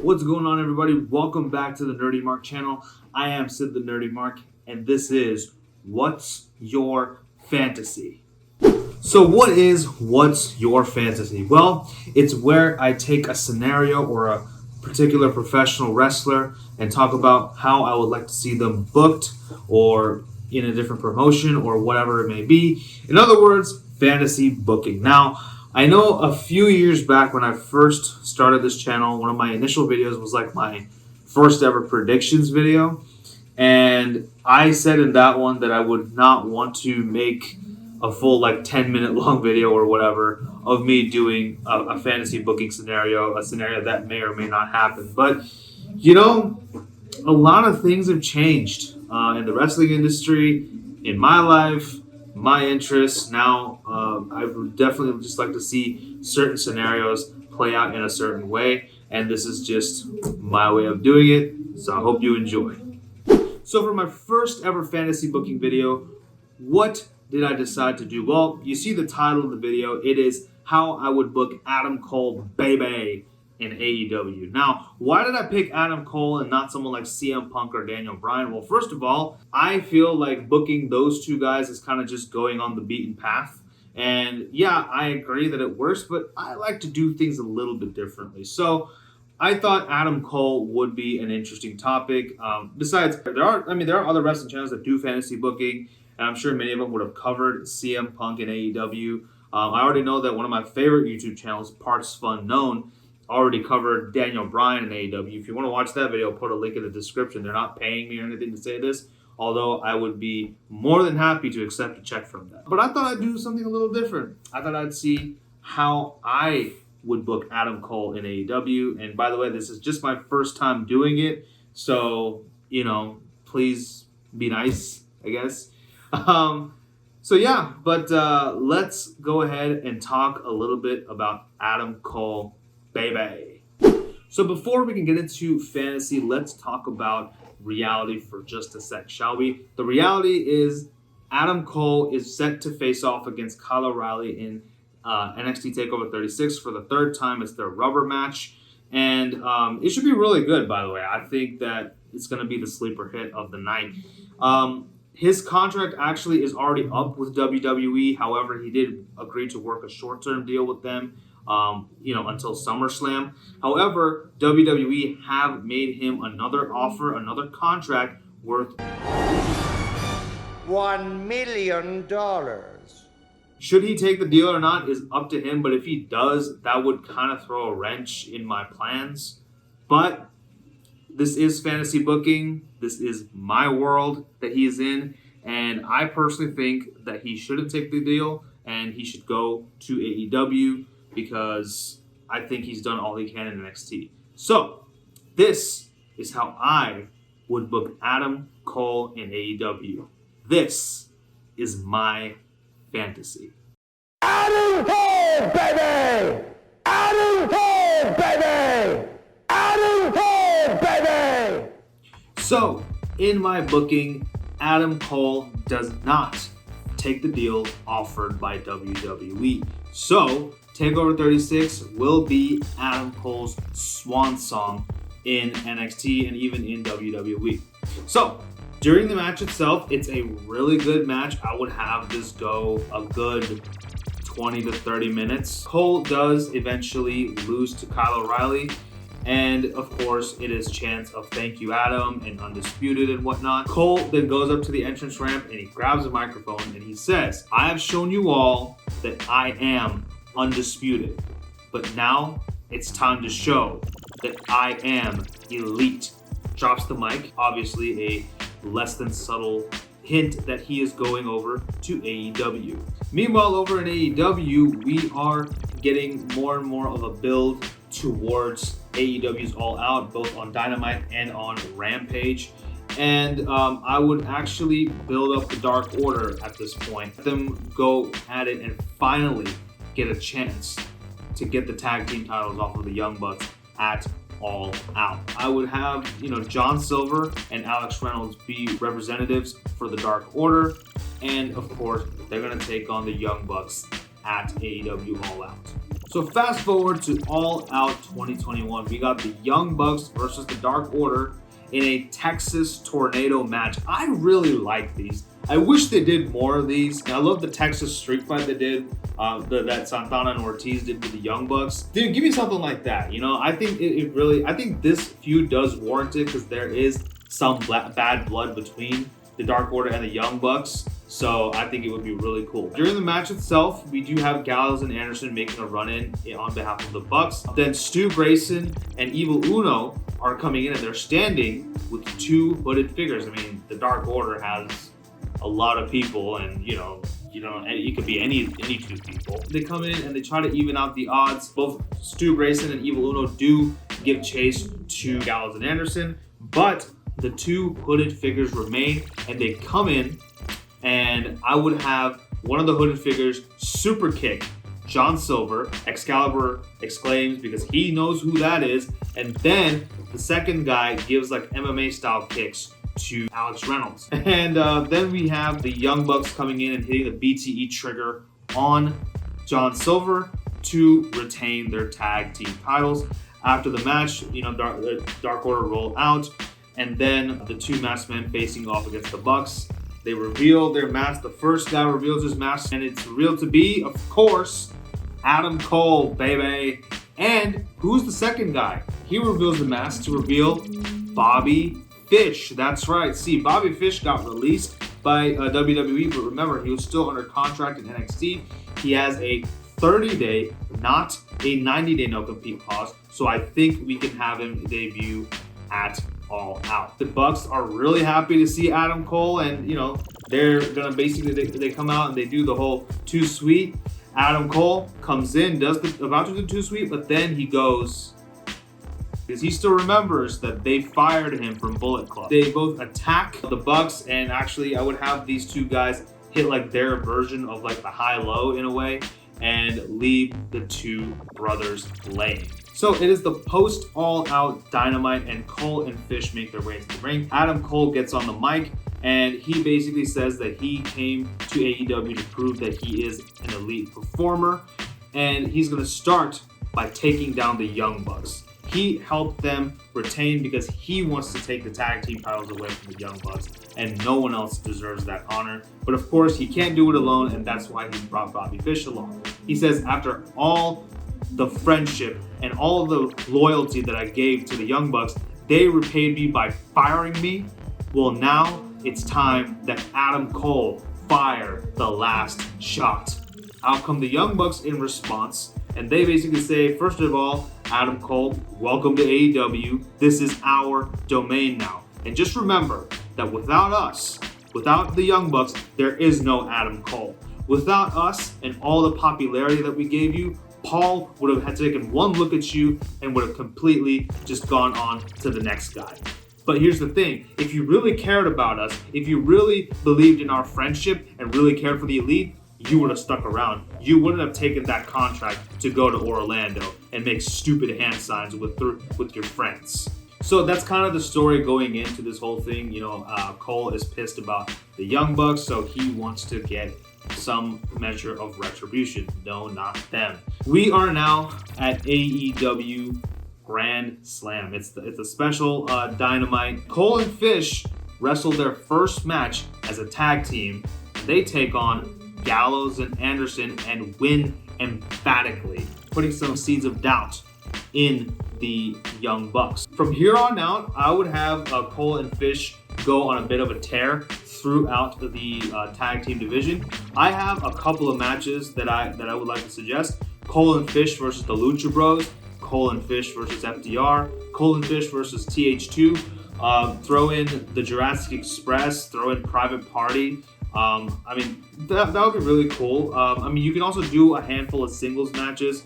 What's going on, everybody? Welcome back to the Nerdy Mark channel. I am Sid the Nerdy Mark, and this is What's Your Fantasy? So what is What's Your Fantasy? Well, it's where I take a scenario or a particular professional wrestler and talk about how I would like to see them booked or in a different promotion or whatever it may be. In other words, fantasy booking. Now, I know a few years back when I first started this channel, one of my initial videos was like my first ever predictions video. And I said in that one that I would not want to make a full 10-minute long video or whatever of me doing a fantasy booking scenario, a scenario that may or may not happen. But, a lot of things have changed in the wrestling industry, in my life, my interests. Now, I would definitely just like to see certain scenarios play out in a certain way, and this is just my way of doing it, so I hope you enjoy. So for my first ever fantasy booking video, what did I decide to do? Well, you see the title of the video. It is how I would book Adam Cole, baby, in AEW. Now, why did I pick Adam Cole and not someone like CM Punk or Daniel Bryan? Well, first of all, I feel like booking those two guys is kind of just going on the beaten path. And yeah, I agree that it works, but I like to do things a little bit differently. So I thought Adam Cole would be an interesting topic. Besides, there are other wrestling channels that do fantasy booking, and I'm sure many of them would have covered CM Punk and AEW. I already know that one of my favorite YouTube channels, Parts Fun Known, already covered Daniel Bryan and AEW. If you want to watch that video, I'll put a link in the description. They're not paying me or anything to say this, although I would be more than happy to accept a check from them. But I thought I'd do something a little different. I thought I'd see how I would book Adam Cole in AEW. And by the way, this is just my first time doing it, so, please be nice, I guess. Let's go ahead and talk a little bit about Adam Cole, baby. So before we can get into fantasy, let's talk about reality for just a sec, shall we? The reality is Adam Cole is set to face off against Kyle O'Reilly in NXT TakeOver 36 for the third time. It's their rubber match, and it should be really good, by the way. I think that it's going to be the sleeper hit of the night. His contract actually is already up with WWE. However, he did agree to work a short-term deal with them, until SummerSlam. However, WWE have made him another offer, another contract worth $1 million. Should he take the deal or not is up to him, but if he does, that would kind of throw a wrench in my plans. But this is fantasy booking. This is my world that he is in, and I personally think that he shouldn't take the deal and he should go to AEW because I think he's done all he can in NXT. So, this is how I would book Adam Cole in AEW. This is my fantasy. Adam Cole, baby! Adam Cole, baby! Adam Cole, baby! So, in my booking, Adam Cole does not take the deal offered by WWE. So, TakeOver 36 will be Adam Cole's swan song in NXT and even in WWE. So, during the match itself, it's a really good match. I would have this go a good 20 to 30 minutes. Cole does eventually lose to Kyle O'Reilly, and of course, it is chants of thank you, Adam, and undisputed and whatnot. Cole then goes up to the entrance ramp and he grabs a microphone and he says, I have shown you all that I am undisputed, but now it's time to show that I am elite. Drops the mic, obviously a less than subtle hint that he is going over to AEW. Meanwhile, over in AEW, we are getting more and more of a build towards AEW's All Out, both on Dynamite and on Rampage. And I would actually build up the Dark Order at this point. Let them go at it and finally get a chance to get the tag team titles off of the Young Bucks at All Out. I would have, John Silver and Alex Reynolds be representatives for the Dark Order. And of course, they're going to take on the Young Bucks at AEW All Out. So fast forward to All Out 2021. We got the Young Bucks versus the Dark Order in a Texas Tornado match. I really like these. I wish they did more of these. I love the Texas street fight they did, that Santana and Ortiz did with the Young Bucks. Dude, give me something like that. I think I think this feud does warrant it because there is some bad blood between the Dark Order and the Young Bucks. So I think it would be really cool. During the match itself, we do have Gallows and Anderson making a run-in on behalf of the Bucks. Then Stu Grayson and Evil Uno are coming in and they're standing with two hooded figures. I mean, the Dark Order has a lot of people, and it could be any two people. They come in and they try to even out the odds. Both Stu Grayson and Evil Uno do give chase to Gallows and Anderson, but the two hooded figures remain, and they come in, and I would have one of the hooded figures super kick John Silver. Excalibur exclaims because he knows who that is, and then the second guy gives like MMA style kicks to Alex Reynolds. And then we have the Young Bucks coming in and hitting the BTE trigger on John Silver to retain their tag team titles. After the match, Dark Order roll out, and then the two masked men facing off against the Bucks. They reveal their mask. The first guy reveals his mask, and it's revealed to be, of course, Adam Cole, baby. And who's the second guy? He reveals the mask to reveal Bobby Fish. That's right. See, Bobby Fish got released by WWE, but remember, he was still under contract in NXT. He has a 30-day, not a 90-day no-compete clause, so I think we can have him debut at All Out. The Bucks are really happy to see Adam Cole, and they're gonna basically they come out and they do the whole too sweet. Adam Cole comes in, about to do too sweet, but then he goes, because he still remembers that they fired him from Bullet Club. They both attack the Bucks, and actually I would have these two guys hit like their version of like the high-low in a way, and leave the two brothers laying. So it is the post All Out Dynamite, and Cole and Fish make their way into the ring. Adam Cole gets on the mic, and he basically says that he came to AEW to prove that he is an elite performer, and he's going to start by taking down the Young Bucks. He helped them retain because he wants to take the tag team titles away from the Young Bucks, and no one else deserves that honor. But of course, he can't do it alone, and that's why he brought Bobby Fish along. He says, after all the friendship and all the loyalty that I gave to the Young Bucks, they repaid me by firing me. Well, now it's time that Adam Cole fire the last shot. Out come the Young Bucks in response, and they basically say, first of all, Adam Cole, welcome to AEW. This is our domain now. And just remember that without us, without the Young Bucks, there is no Adam Cole. Without us and all the popularity that we gave you, Paul would have had taken one look at you and would have completely just gone on to the next guy. But here's the thing, if you really cared about us, if you really believed in our friendship and really cared for the elite, you would have stuck around. You wouldn't have taken that contract to go to Orlando and make stupid hand signs with your friends. So that's kind of the story going into this whole thing. Cole is pissed about the Young Bucks, so he wants to get some measure of retribution. No, not them. We are now at AEW Grand Slam. It's a special Dynamite. Cole and Fish wrestled their first match as a tag team. They take on Gallows and Anderson and win emphatically, putting some seeds of doubt in the Young Bucks. From here on out, I would have Cole and Fish go on a bit of a tear throughout the tag team division. I have a couple of matches that I would like to suggest. Cole and Fish versus the Lucha Bros, Cole and Fish versus FDR, Cole and Fish versus TH2. Throw in the Jurassic Express, throw in Private Party. That would be really cool. You can also do a handful of singles matches,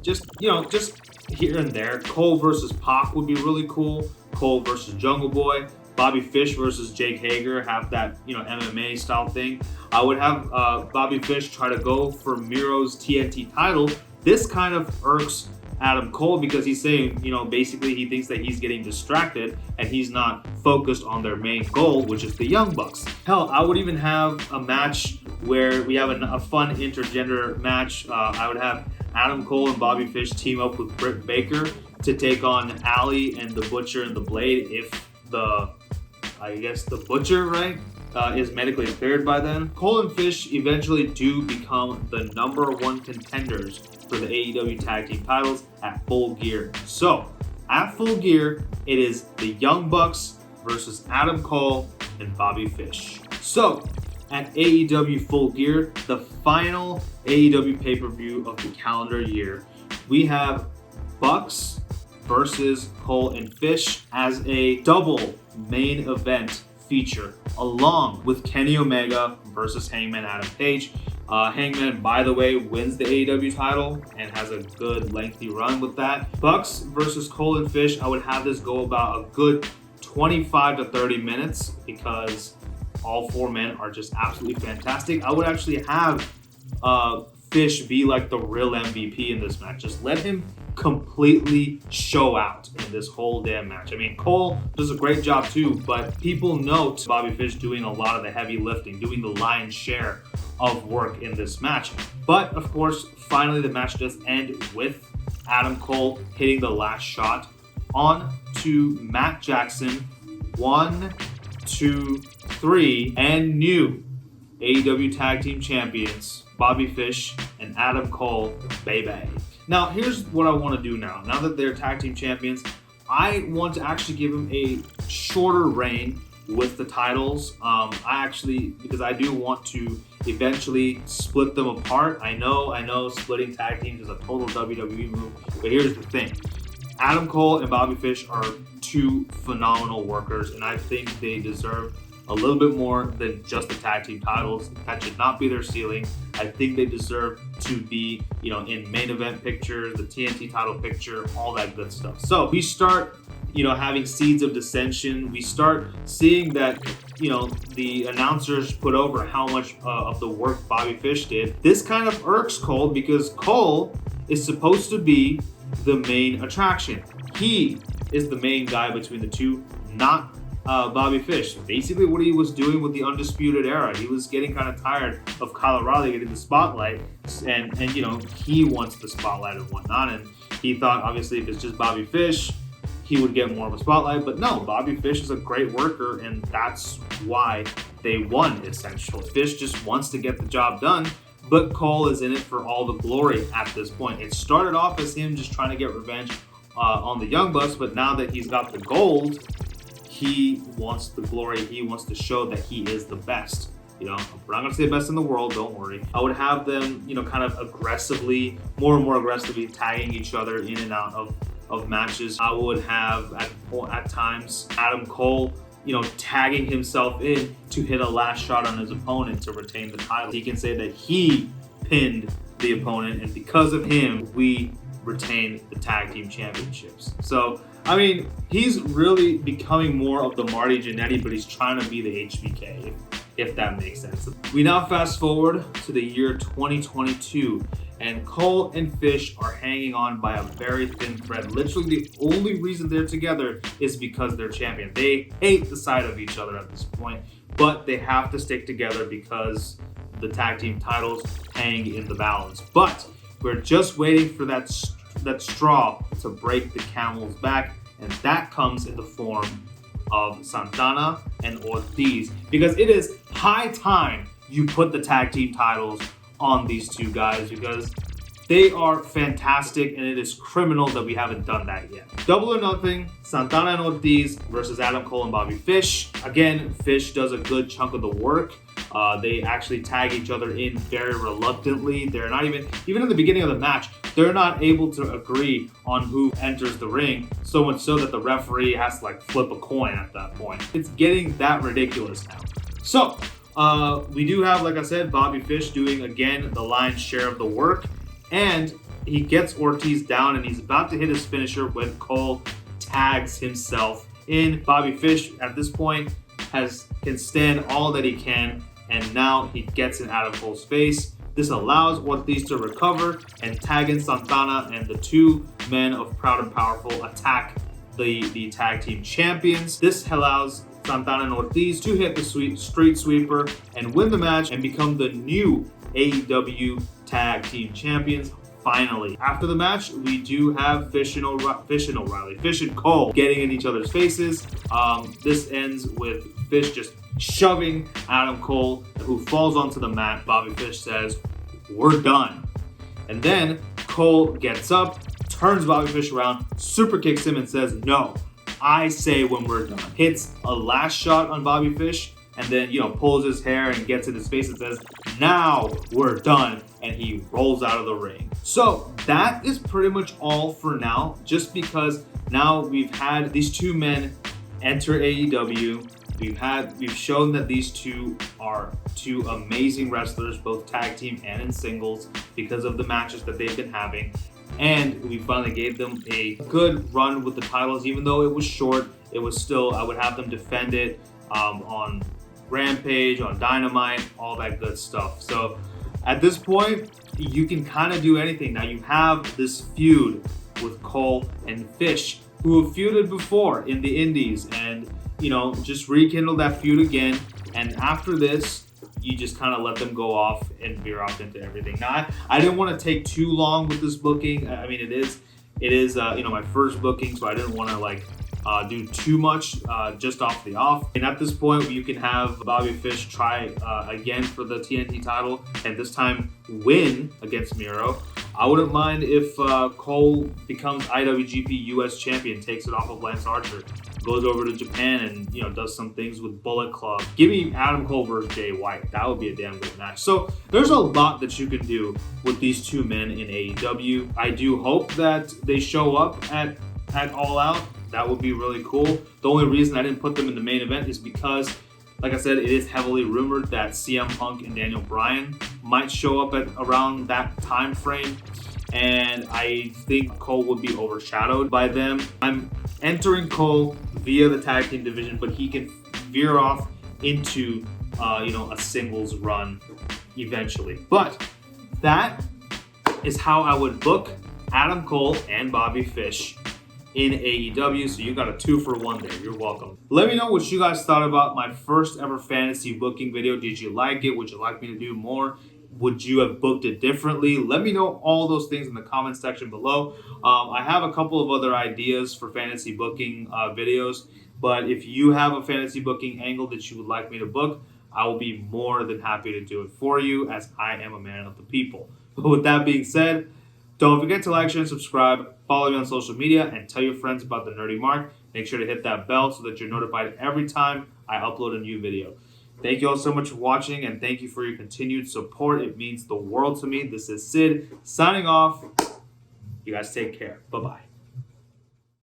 just here and there. Cole versus Pac would be really cool. Cole versus Jungle Boy. Bobby Fish versus Jake Hager, have that, MMA style thing. I would have Bobby Fish try to go for Miro's TNT title. This kind of irks Adam Cole because he's saying, basically he thinks that he's getting distracted and he's not focused on their main goal, which is the Young Bucks. Hell, I would even have a match where we have a fun intergender match. I would have Adam Cole and Bobby Fish team up with Britt Baker to take on Ali and the Butcher and the Blade if the Butcher, right, is medically cleared by then. Cole and Fish eventually do become the #1 contenders for the AEW Tag Team titles at Full Gear. So, at Full Gear, it is the Young Bucks versus Adam Cole and Bobby Fish. So, at AEW Full Gear, the final AEW pay-per-view of the calendar year, we have Bucks versus Cole and Fish as a double main event feature, along with Kenny Omega versus Hangman Adam Page. Hangman, by the way, wins the AEW title and has a good lengthy run with that. Bucks versus Cole and Fish, I would have this go about a good 25 to 30 minutes because all four men are just absolutely fantastic. I would actually have Fish be like the real MVP in this match. Just let him completely show out in this whole damn match. I mean, Cole does a great job too, but people note Bobby Fish doing a lot of the heavy lifting, doing the lion's share of work in this match. But of course, finally the match does end with Adam Cole hitting the last shot on to Matt Jackson. 1, 2, 3, and new AEW Tag Team Champions, Bobby Fish and Adam Cole, baby. Now, here's what I want to do now. Now that they're Tag Team Champions, I want to actually give them a shorter reign with the titles. Because I do want to eventually split them apart. I know splitting tag teams is a total WWE move, but here's the thing. Adam Cole and Bobby Fish are two phenomenal workers, and I think they deserve a little bit more than just the tag team titles. That should not be their ceiling. I think they deserve to be, in main event pictures, the TNT title picture, all that good stuff. So we start, having seeds of dissension. We start seeing that, the announcers put over how much of the work Bobby Fish did. This kind of irks Cole because Cole is supposed to be the main attraction. He is the main guy between the two, not Bobby Fish. Basically what he was doing with the Undisputed Era. He was getting kind of tired of Kyle O'Reilly getting the spotlight, and he wants the spotlight and whatnot, and he thought obviously if it's just Bobby Fish, he would get more of a spotlight, but no, Bobby Fish is a great worker, and that's why they won, essentially. Fish just wants to get the job done, but Cole is in it for all the glory at this point. It started off as him just trying to get revenge on the Young Bucks, but now that he's got the gold, he wants the glory. He wants to show that he is the best. We're not going to say best in the world, don't worry. I would have them, kind of aggressively, more and more aggressively tagging each other in and out of matches. I would have, at times, Adam Cole, tagging himself in to hit a last shot on his opponent to retain the title. He can say that he pinned the opponent, and because of him, we retain the tag team championships. So, he's really becoming more of the Marty Jannetty, but he's trying to be the HBK, if that makes sense. We now fast forward to the year 2022, and Cole and Fish are hanging on by a very thin thread. Literally, the only reason they're together is because they're champion. They hate the sight of each other at this point, but they have to stick together because the tag team titles hang in the balance. But we're just waiting for that straw to break the camel's back, and that comes in the form of Santana and Ortiz, because it is high time you put the tag team titles on these two guys, because they are fantastic, and it is criminal that we haven't done that yet. Double or Nothing, Santana and Ortiz versus Adam Cole and Bobby Fish. Again, Fish does a good chunk of the work. They actually tag each other in very reluctantly. They're not even in the beginning of the match, they're not able to agree on who enters the ring, so much so that the referee has to flip a coin at that point. It's getting that ridiculous now. So, we do have, like I said, Bobby Fish doing, again, the lion's share of the work, and he gets Ortiz down, and he's about to hit his finisher when Cole tags himself in. Bobby Fish, at this point, can stand all that he can, and now he gets in Adam Cole's face. This allows Ortiz to recover and tag in Santana, and the two men of Proud and Powerful attack the tag team champions. This allows Santana and Ortiz to hit the street sweeper and win the match and become the new AEW tag team champions. finally. After the match, we do have Fish and Cole getting in each other's faces. This ends with Fish just shoving Adam Cole, who falls onto the mat. Bobby Fish says, "We're done." And then Cole gets up, turns Bobby Fish around, super kicks him and says, "No, I say when we're done." Hits a last shot on Bobby Fish and then, pulls his hair and gets in his face and says, "Now we're done." And he rolls out of the ring. So that is pretty much all for now, just because now we've had these two men enter AEW. We've shown that these two are two amazing wrestlers, both tag team and in singles, because of the matches that they've been having. And we finally gave them a good run with the titles, even though it was short. It was still, I would have them defend it on Rampage, on Dynamite, all that good stuff. So at this point, you can kind of do anything. Now you have this feud with Cole and Fish, who have feuded before in the Indies, and just rekindle that feud again. And after this, you just kind of let them go off and veer off into everything. Now, I didn't want to take too long with this booking. I mean, it is my first booking, so I didn't want to do too much just off the off. And at this point, you can have Bobby Fish try again for the TNT title, and this time win against Miro. I wouldn't mind if Cole becomes IWGP US champion, takes it off of Lance Archer, goes over to Japan and does some things with Bullet Club. Give me Adam Cole versus Jay White. That would be a damn good match. So there's a lot that you can do with these two men in AEW. I do hope that they show up at All Out. That would be really cool. The only reason I didn't put them in the main event is because, like I said, it is heavily rumored that CM Punk and Daniel Bryan might show up at around that time frame, and I think Cole would be overshadowed by them. I'm entering Cole via the tag team division, but he can veer off into a singles run eventually. But that is how I would book Adam Cole and Bobby Fish in AEW, so you got a 2-for-1 there. You're welcome. Let me know what you guys thought about my first ever fantasy booking video. Did you like it? Would you like me to do more? Would you have booked it differently? Let me know all those things in the comment section below. I have a couple of other ideas for fantasy booking videos, but if you have a fantasy booking angle that you would like me to book, I will be more than happy to do it for you, as I am a man of the people. But with that being said, don't forget to like, share, and subscribe. Follow me on social media and tell your friends about the Nerdy Mark. Make sure to hit that bell so that you're notified every time I upload a new video. Thank you all so much for watching, and thank you for your continued support. It means the world to me. This is Sid signing off. You guys take care. Bye-bye.